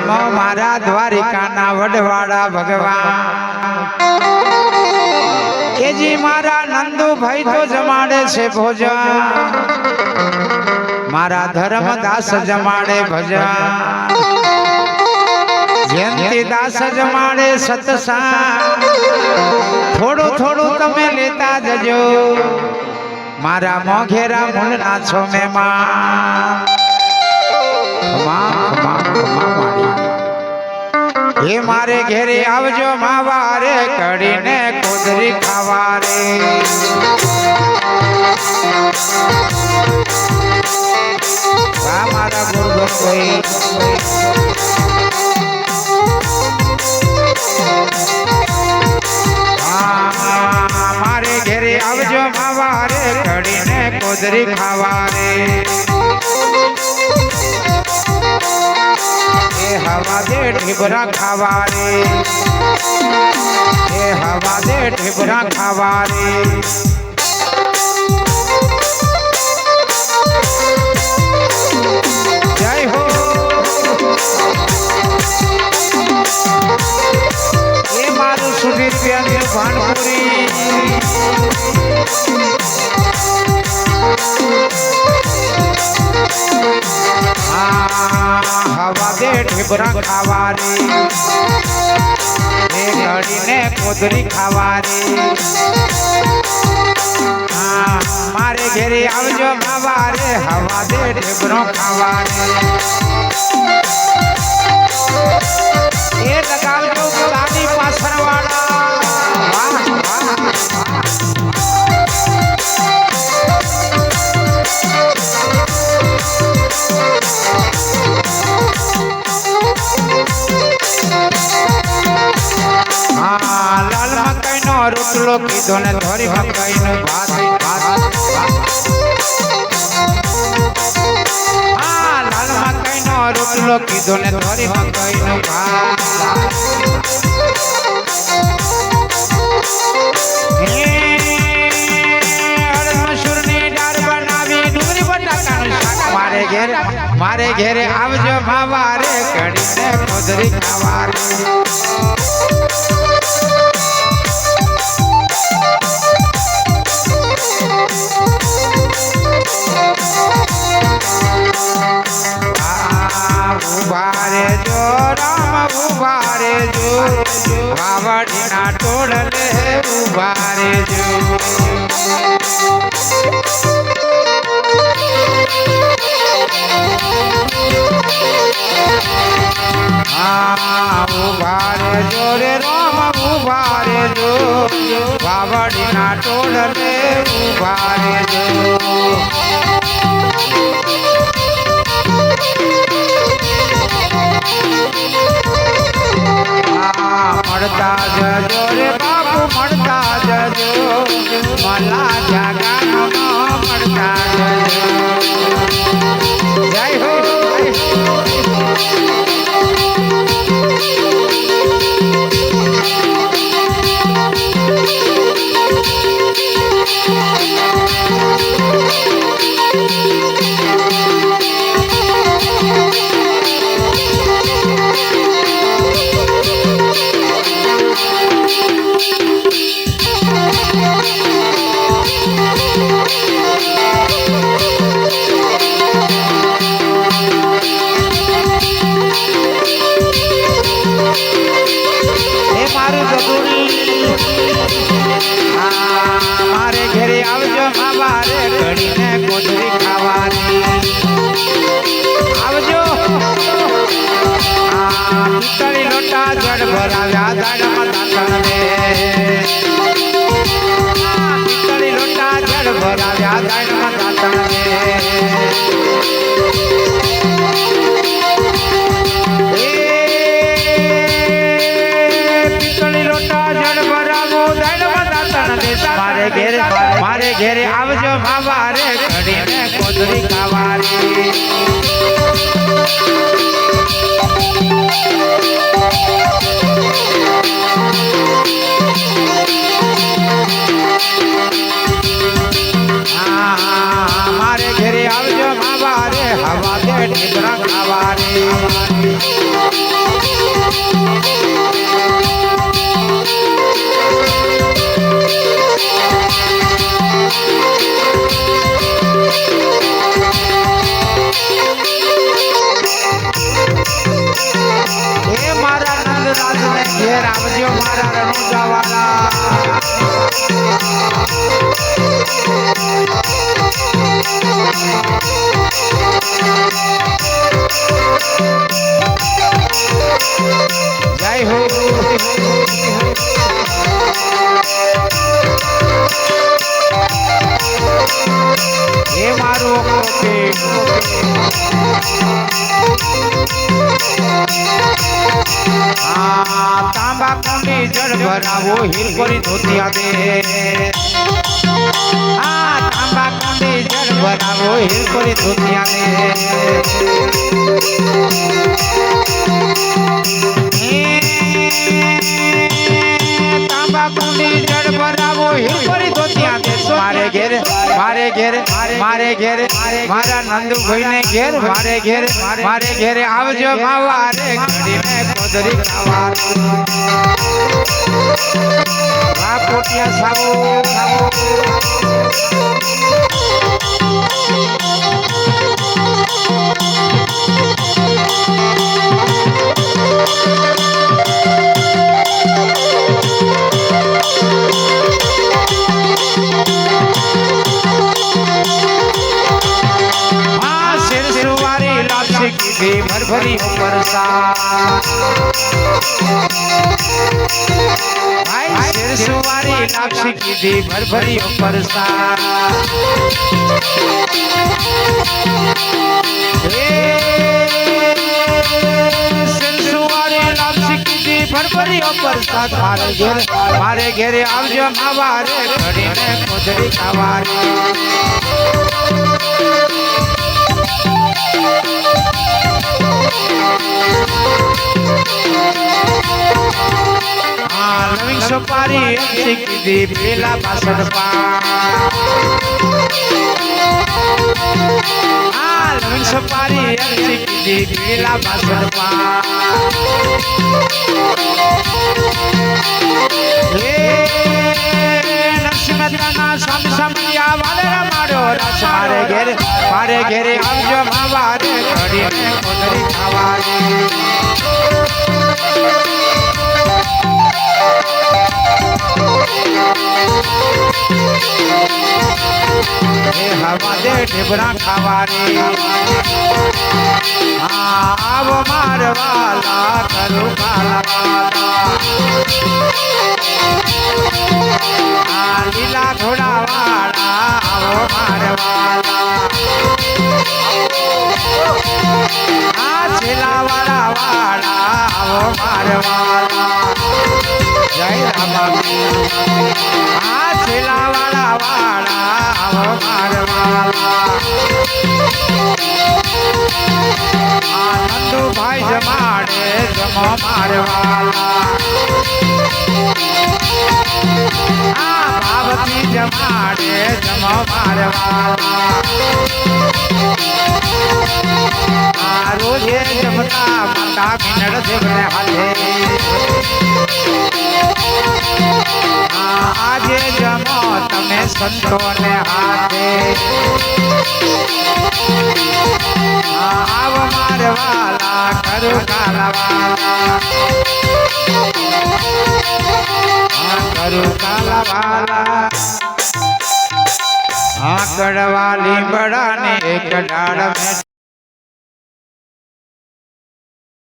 રામ મારા દ્વારિકાના વડવાડા ભગવાન એજી મારા નંદુભાઈ તો જમાડે છે ભોજન મારા ધર્મદાસ જમાડે ભજન જયંતી દાસ જમાડે સતસંગ થોડું થોડું તમે લેતા જજો મારા મોઘેરા મૂળના છો મહેમાન હે મારે ઘેરે આવજો માવારે કડીને કોદરી ખાવા રે વાહ મારા ગુરુભાઈ મારે ઘેરે આવજો માવારે કડીને કોદરી ખાવા રે हवा दे ढिबरा खावा रे ए हवा दे ढिबरा खावा रे जय हो ए मारू सुधीर प्यारे भानपुरी हवा दे ढिबरा खावा रे घड़ी कोदरी खावा रे मारे घेरे आवजो मावा रे हवा दे ढिबरो खावा रे ये लगावजो गाड़ी पाछरवाड़ा वाह वाह लाल मकई नो रोटलो कीधो ने धोरी मकई नो भात लाल मकई नो रोटलो कीधो ने धोरी मकई नो भात मसूर नी दाल बनावी डुंगरी बटाका नो शाक मारे घेरे आवजो मावा रे कड़ी ने कोदरी खावा रे उबारे जो राम उबारे जो बावड़ी ना तोड़ ले उबारे जो उबारे जो रे राम उबारे जो बावड़ी ना तोड़ ले उबारे जो मरता जजो रे बाबू मरता जजो मला जगा मरता जजो जय हो मारे घेरे आवजो मावारे घड़ी ने कोदरी खावा रे आवजो पितળી લોટા જડ ભરાવ્યા દાડમાં દાંતણ રે पितળી લોટા જડ ભરાવ્યા દાડમાં દાંતણ રે मारे घेरे आवजो मावा रे घड़ी ने कोदरी खावा रे मारे घेरे आवजो मावा रे हवा दे ढिबरा खावा रे ઘેર આવજો મારા રણુજા વાળા જય હો એ મારો કોપે तांबा कुंडी जड़ भरावो हिरकोरी धोतिया दे तांबा कुंडी जड़ भरावो हिरकोरी धोतिया दे तांबा कुंडी जड़ भरावो हिरकोरी धोतिया दे मारे घेर मारा नंदू भाई ने घेर मारे घेर आवजो मावा रे घड़ी में कोदरी खावा वा पोटिया सावो भरभरी परसा भाई सिर सुवारी लाक्षी की दी भरभरी परसा सिर सुवारी लाक्षी की दी भरभरी परसा मारे घेरे आवजो मावा रे घड़ी ने कोदरी खावारी नवीन सुपारी दी बेला बासठ पा नवीन सुपारी दी बेला बासठ पा नरसिंहना स्वामी समया वाले मारो रस मारे घेरे आवजो मावा रे घड़ी में कोदरी खावारी हवा दे ढिबरा खावारी आव मारवाला करू काला लीला घोड़ा वाला आव मारवाला छेला वाला आव मारवाला जय रामा छेला वाला आव मारवाला नंदू भाई जमाड़े जमो मारवाला बाबती जमाड़े जमो मारवाला रोजे जमता माता बिनड़ देवने हाथे आजे जमो तमे संतो ने हाथे आव मारवाला करू कालावाला करू कालावाला कड़वाली बड़ा ने एक डाड़ में